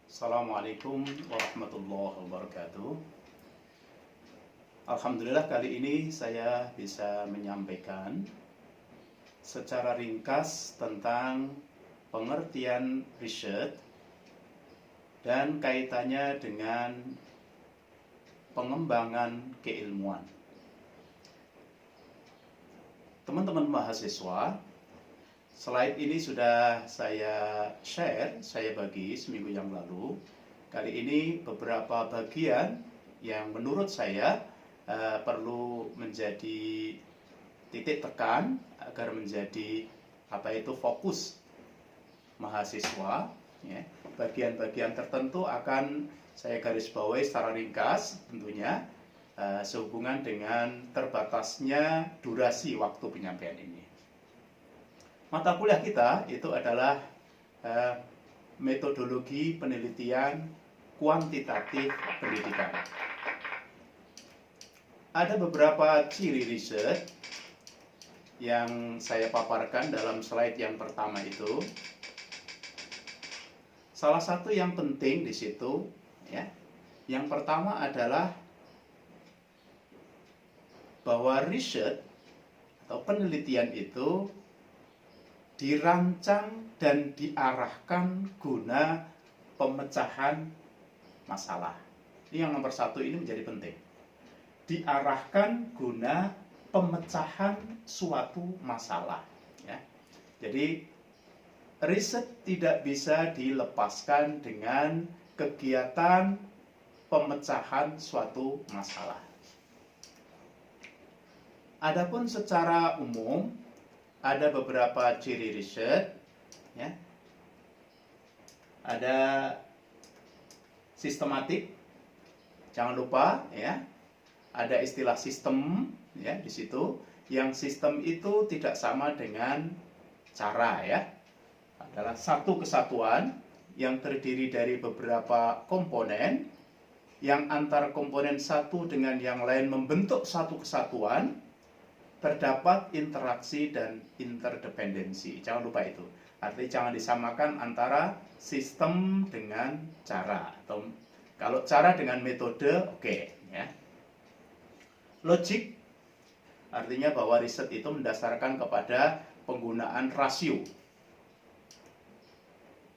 Assalamualaikum warahmatullahi wabarakatuh. Alhamdulillah kali ini saya bisa menyampaikan secara ringkas tentang pengertian riset dan kaitannya dengan pengembangan keilmuan. Teman-teman mahasiswa, slide ini sudah saya share, saya bagi seminggu yang lalu. Kali ini beberapa bagian yang menurut saya perlu menjadi titik tekan agar menjadi fokus mahasiswa. Ya. Bagian-bagian tertentu akan saya garis bawahi secara ringkas tentunya sehubungan dengan terbatasnya durasi waktu penyampaian ini. Mata kuliah kita itu adalah metodologi penelitian kuantitatif pendidikan. Ada beberapa ciri riset yang saya paparkan dalam slide yang pertama itu. Salah satu yang penting di situ, ya, yang pertama adalah bahwa riset atau penelitian itu dirancang dan diarahkan guna pemecahan masalah. Ini yang nomor satu, ini menjadi penting. Diarahkan guna pemecahan suatu masalah. Ya. Jadi riset tidak bisa dilepaskan dengan kegiatan pemecahan suatu masalah. Adapun secara umum ada beberapa ciri riset, ya. Ada sistematik, jangan lupa, ya. Ada istilah sistem, ya, di situ. Yang sistem itu tidak sama dengan cara, ya. Adalah satu kesatuan yang terdiri dari beberapa komponen, yang antar komponen satu dengan yang lain membentuk satu kesatuan. Terdapat interaksi dan interdependensi. Jangan lupa itu. Artinya jangan disamakan antara sistem dengan cara. Atau kalau cara dengan metode, oke, ya. Logik artinya bahwa riset itu mendasarkan kepada penggunaan rasio.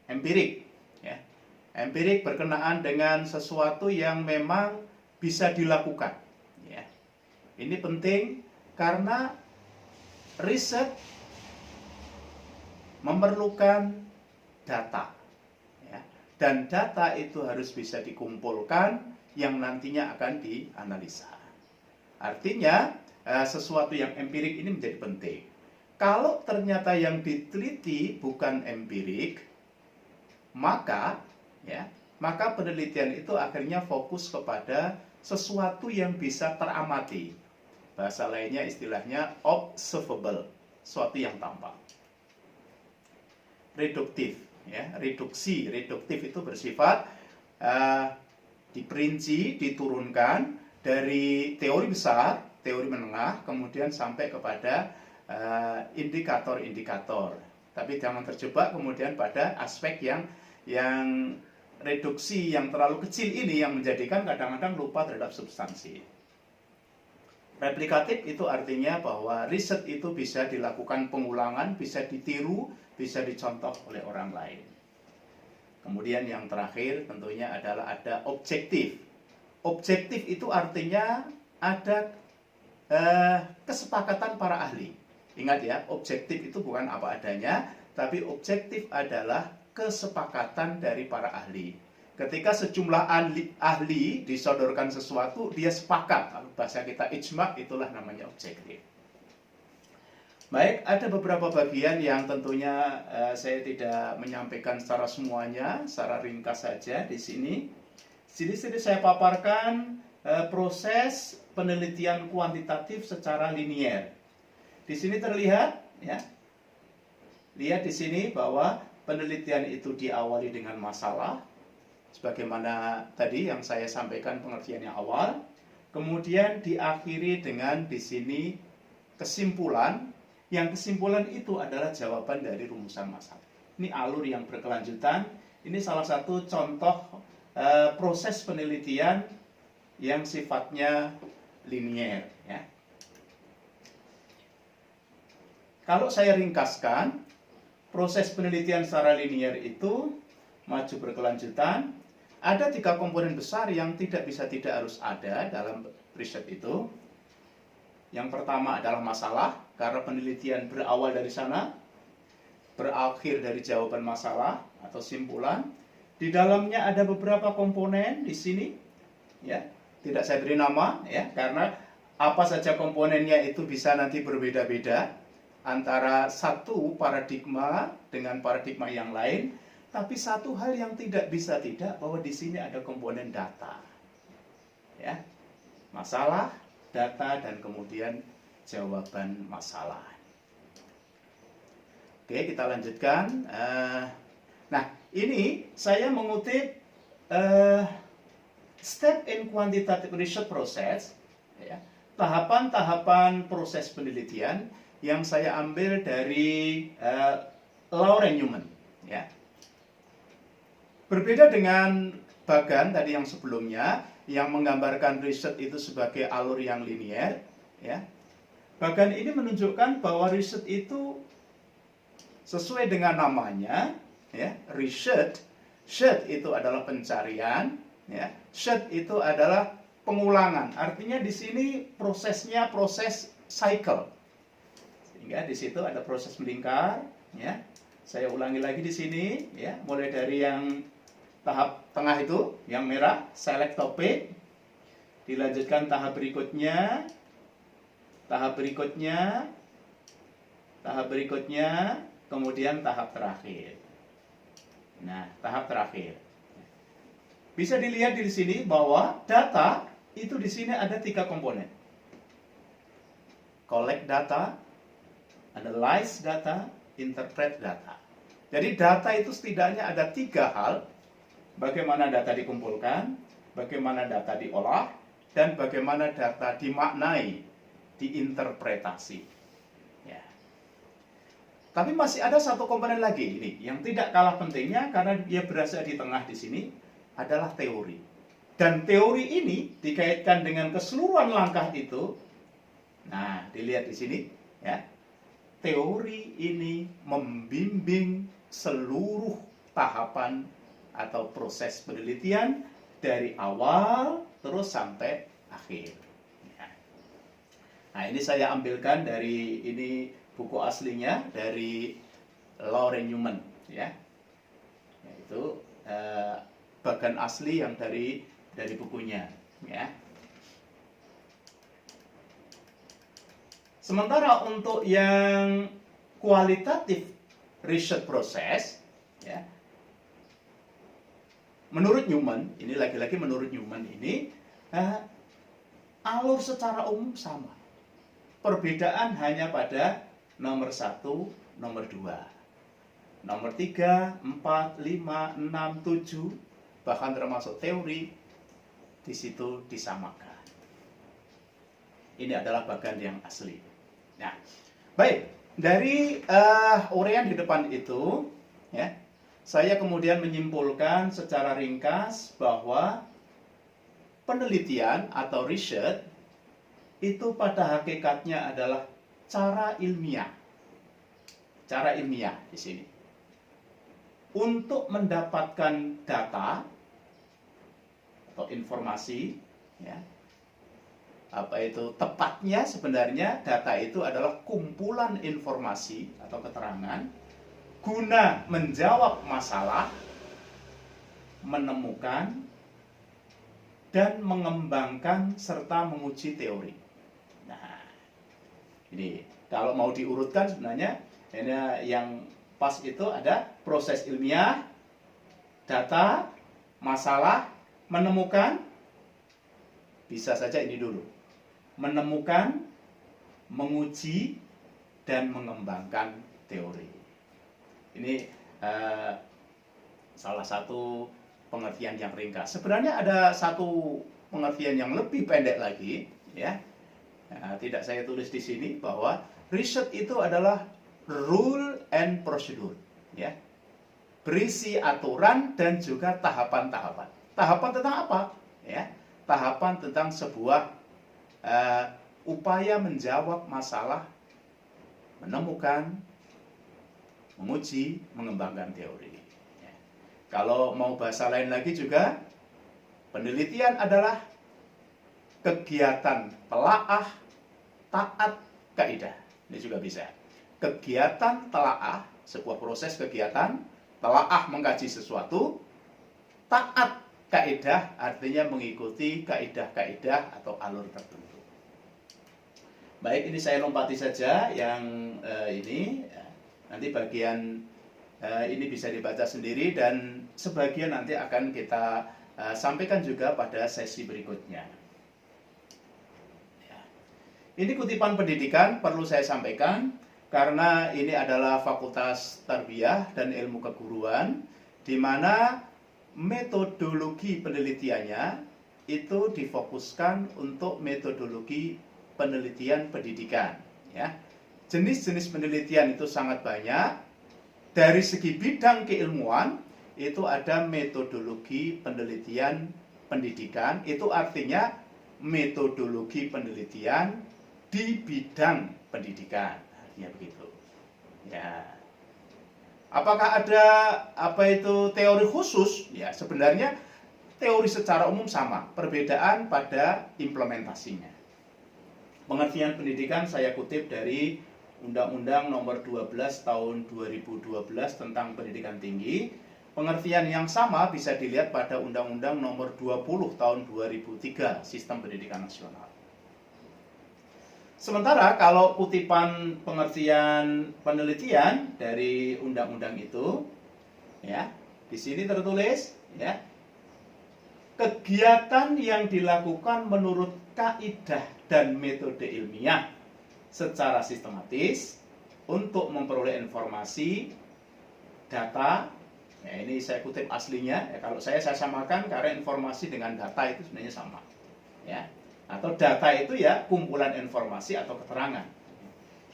Empirik, ya. Empirik berkenaan dengan sesuatu yang memang bisa dilakukan, ya. Ini penting karena riset memerlukan data, ya. Dan data itu harus bisa dikumpulkan yang nantinya akan dianalisa. Artinya sesuatu yang empirik ini menjadi penting. Kalau ternyata yang diteliti bukan empirik, maka penelitian itu akhirnya fokus kepada sesuatu yang bisa teramati. Bahasa lainnya istilahnya observable, sesuatu yang tampak. Reduktif, ya, reduktif itu bersifat diperinci, diturunkan dari teori besar, teori menengah, kemudian sampai kepada indikator-indikator. Tapi jangan terjebak kemudian pada aspek yang reduksi yang terlalu kecil ini yang menjadikan kadang-kadang lupa terhadap substansi. Replikatif itu artinya bahwa riset itu bisa dilakukan pengulangan, bisa ditiru, bisa dicontoh oleh orang lain. Kemudian yang terakhir tentunya adalah ada objektif. Objektif itu artinya ada kesepakatan para ahli. Ingat ya, objektif itu bukan apa adanya, tapi objektif adalah kesepakatan dari para ahli. Ketika sejumlah ahli disodorkan sesuatu, dia sepakat. Bahasa kita ijma, itulah namanya objektif. Baik, ada beberapa bagian yang tentunya saya tidak menyampaikan secara semuanya, secara ringkas saja di sini. Di sini saya paparkan proses penelitian kuantitatif secara linier. Di sini terlihat, ya. Lihat di sini bahwa penelitian itu diawali dengan masalah, sebagaimana tadi yang saya sampaikan pengertiannya awal, kemudian diakhiri dengan di sini kesimpulan, yang kesimpulan itu adalah jawaban dari rumusan masalah. Ini alur yang berkelanjutan Ini salah satu contoh proses penelitian yang sifatnya linier, ya. Kalau saya ringkaskan, proses penelitian secara linier itu maju berkelanjutan. Ada 3 komponen besar yang tidak bisa tidak harus ada dalam riset itu. Yang pertama adalah masalah, karena penelitian berawal dari sana, berakhir dari jawaban masalah atau simpulan. Di dalamnya ada beberapa komponen di sini, ya. Tidak saya beri nama, ya, karena apa saja komponennya itu bisa nanti berbeda-beda antara satu paradigma dengan paradigma yang lain. Tapi satu hal yang tidak bisa tidak, bahwa di sini ada komponen data, ya, masalah, data, dan kemudian jawaban masalah. Oke, kita lanjutkan. Nah, ini saya mengutip step in quantitative research process, ya, tahapan-tahapan proses penelitian yang saya ambil dari Lauren Newman, ya. Berbeda dengan Bagan tadi yang sebelumnya, yang menggambarkan riset itu sebagai alur yang linier, ya. Bagan ini menunjukkan bahwa riset itu sesuai dengan namanya, ya, research. Search itu adalah pencarian, ya. Search itu adalah pengulangan. Artinya di sini prosesnya proses cycle. Sehingga di situ ada proses melingkar, ya. Saya ulangi lagi di sini, ya, mulai dari yang tahap tengah itu, yang merah, select topic, dilanjutkan tahap berikutnya, tahap berikutnya, tahap berikutnya, kemudian tahap terakhir. Nah, tahap terakhir. Bisa dilihat di sini bahwa data itu di sini ada 3 komponen. Collect data, analyze data, interpret data. Jadi data itu setidaknya ada 3 hal. Bagaimana data dikumpulkan, bagaimana data diolah, dan bagaimana data dimaknai, diinterpretasi. Ya. Tapi masih ada satu komponen lagi ini yang tidak kalah pentingnya karena dia berada di tengah di sini, adalah teori. Dan teori ini dikaitkan dengan keseluruhan langkah itu. Nah, dilihat di sini, ya. Teori ini membimbing seluruh tahapan atau proses penelitian dari awal terus sampai akhir. Nah, ini saya ambilkan dari ini buku aslinya dari Lauren Newman, ya. Yaitu bagan asli yang dari bukunya, ya. Sementara untuk yang kualitatif research process, ya, menurut Newman, ini lagi-lagi menurut Newman ini, alur secara umum sama. Perbedaan hanya pada nomor 1, nomor 2. Nomor 3, 4, 5, 6, 7, bahkan termasuk teori, di situ disamakan. Ini adalah bagian yang asli. Nah, baik, dari uraian di depan itu, ya, saya kemudian menyimpulkan secara ringkas bahwa penelitian atau riset itu pada hakikatnya adalah cara ilmiah. Cara ilmiah di sini. Untuk mendapatkan data atau informasi, ya. Apa itu tepatnya sebenarnya data itu adalah kumpulan informasi atau keterangan guna menjawab masalah, menemukan, dan mengembangkan serta menguji teori. Nah, ini kalau mau diurutkan sebenarnya ini yang pas itu ada proses ilmiah, data, masalah, menemukan, bisa saja ini dulu. Menemukan, menguji, dan mengembangkan teori. Ini salah satu pengertian yang ringkas. Sebenarnya ada satu pengertian yang lebih pendek lagi, ya. Tidak saya tulis di sini bahwa riset itu adalah rule and procedure, ya. berisi aturan dan juga tahapan-tahapan. Tahapan tentang apa? Ya, tahapan tentang sebuah upaya menjawab masalah, menemukan, menguji, mengembangkan teori. Ya. Kalau mau bahasa lain lagi juga, penelitian adalah kegiatan telaah, taat, kaidah. Ini juga bisa. Kegiatan telaah, sebuah proses kegiatan, telaah mengkaji sesuatu, taat kaidah artinya mengikuti kaidah-kaidah atau alur tertentu. Baik, ini saya lompati saja yang ini. Nanti bagian ini bisa dibaca sendiri dan sebagian nanti akan kita sampaikan juga pada sesi berikutnya. Ini kutipan pendidikan perlu saya sampaikan karena ini adalah Fakultas Tarbiyah dan Ilmu Keguruan, di mana metodologi penelitiannya itu difokuskan untuk metodologi penelitian pendidikan. Ya. Jenis-jenis penelitian itu sangat banyak. Dari segi bidang keilmuan itu ada metodologi penelitian pendidikan, itu artinya metodologi penelitian di bidang pendidikan, artinya begitu. Ya. Apakah ada teori khusus? Ya, sebenarnya teori secara umum sama, perbedaan pada implementasinya. Pengertian pendidikan saya kutip dari Undang-Undang Nomor 12 Tahun 2012 tentang Pendidikan Tinggi. Pengertian yang sama bisa dilihat pada Undang-Undang Nomor 20 Tahun 2003 Sistem Pendidikan Nasional. Sementara kalau kutipan pengertian penelitian dari undang-undang itu, ya, di sini tertulis, ya, kegiatan yang dilakukan menurut kaidah dan metode ilmiah secara sistematis untuk memperoleh informasi, data. Ya, ini saya kutip aslinya. Ya, kalau saya samakan karena informasi dengan data itu sebenarnya sama. Ya. Atau data itu ya kumpulan informasi atau keterangan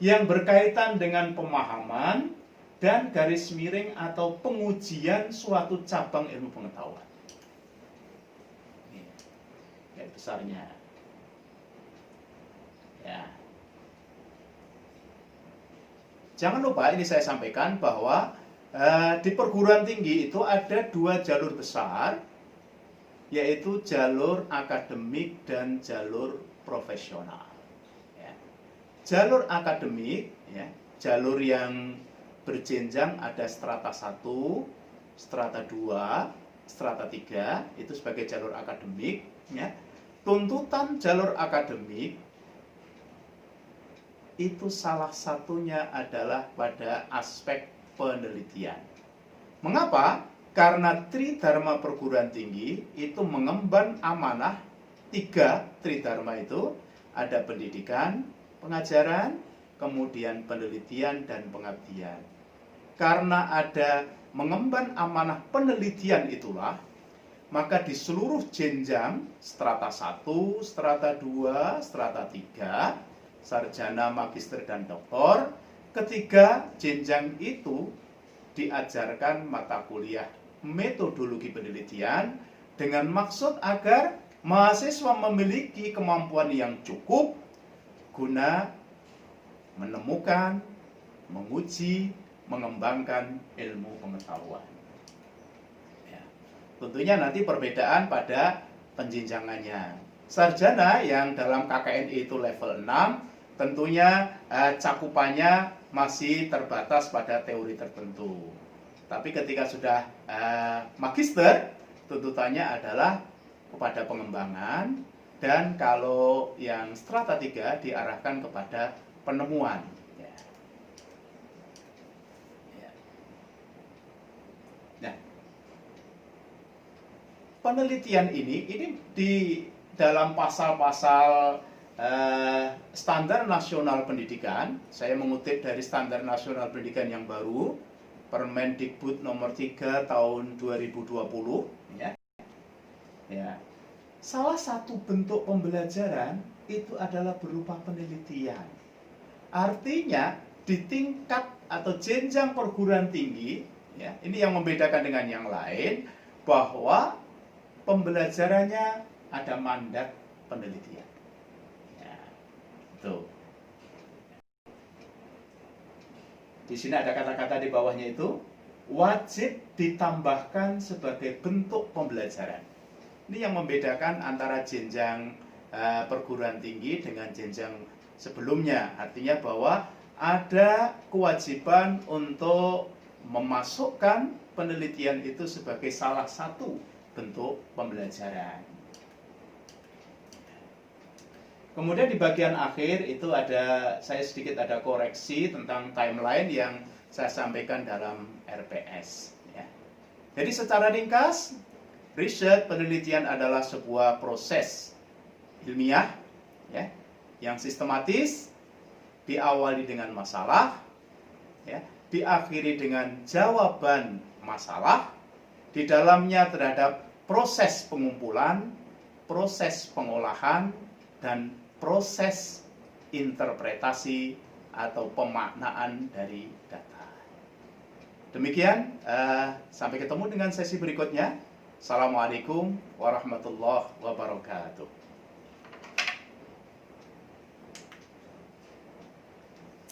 yang berkaitan dengan pemahaman dan garis miring atau pengujian suatu cabang ilmu pengetahuan. Ini garis besarnya. Ya. Jangan lupa ini saya sampaikan bahwa di perguruan tinggi itu ada dua jalur besar, yaitu jalur akademik dan jalur profesional. Ya. Jalur akademik, ya, jalur yang berjenjang ada strata 1, strata 2, strata 3, itu sebagai jalur akademik. Ya. Tuntutan jalur akademik itu salah satunya adalah pada aspek penelitian. Mengapa? Karena Tridharma perguruan tinggi itu mengemban amanah 3 Tridharma itu, ada pendidikan, pengajaran, kemudian penelitian dan pengabdian. Karena ada mengemban amanah penelitian itulah, maka di seluruh jenjang strata 1, strata 2, strata 3, sarjana, magister dan doktor, ketiga jenjang itu diajarkan mata kuliah metodologi penelitian dengan maksud agar mahasiswa memiliki kemampuan yang cukup guna menemukan, menguji, mengembangkan ilmu pengetahuan. Ya. Tentunya nanti perbedaan pada penjenjangannya. Sarjana yang dalam KKNI itu level 6, tentunya cakupannya masih terbatas pada teori tertentu. Tapi ketika sudah magister, tuntutannya adalah kepada pengembangan, dan kalau yang strata 3 diarahkan kepada penemuan. Ya. Ya. Nah, penelitian ini di dalam pasal-pasal Standar Nasional Pendidikan, saya mengutip dari Standar Nasional Pendidikan yang baru, Permendikbud nomor 3 tahun 2020, ya. Ya. Salah satu bentuk pembelajaran itu adalah berupa penelitian. Artinya di tingkat atau jenjang perguruan tinggi, Ya, ini yang membedakan dengan yang lain, bahwa pembelajarannya ada mandat penelitian. Ya, tuh. Di sini ada kata-kata di bawahnya itu, wajib ditambahkan sebagai bentuk pembelajaran. Ini yang membedakan antara jenjang perguruan tinggi dengan jenjang sebelumnya. Artinya bahwa ada kewajiban untuk memasukkan penelitian itu sebagai salah satu bentuk pembelajaran. Kemudian di bagian akhir itu saya sedikit ada koreksi tentang timeline yang saya sampaikan dalam RPS. Ya. Jadi secara ringkas, riset penelitian adalah sebuah proses ilmiah, ya, yang sistematis, diawali dengan masalah, ya, diakhiri dengan jawaban masalah, di dalamnya terhadap proses pengumpulan, proses pengolahan, dan proses interpretasi atau pemaknaan dari data. Demikian, sampai ketemu dengan sesi berikutnya. Assalamualaikum warahmatullahi wabarakatuh.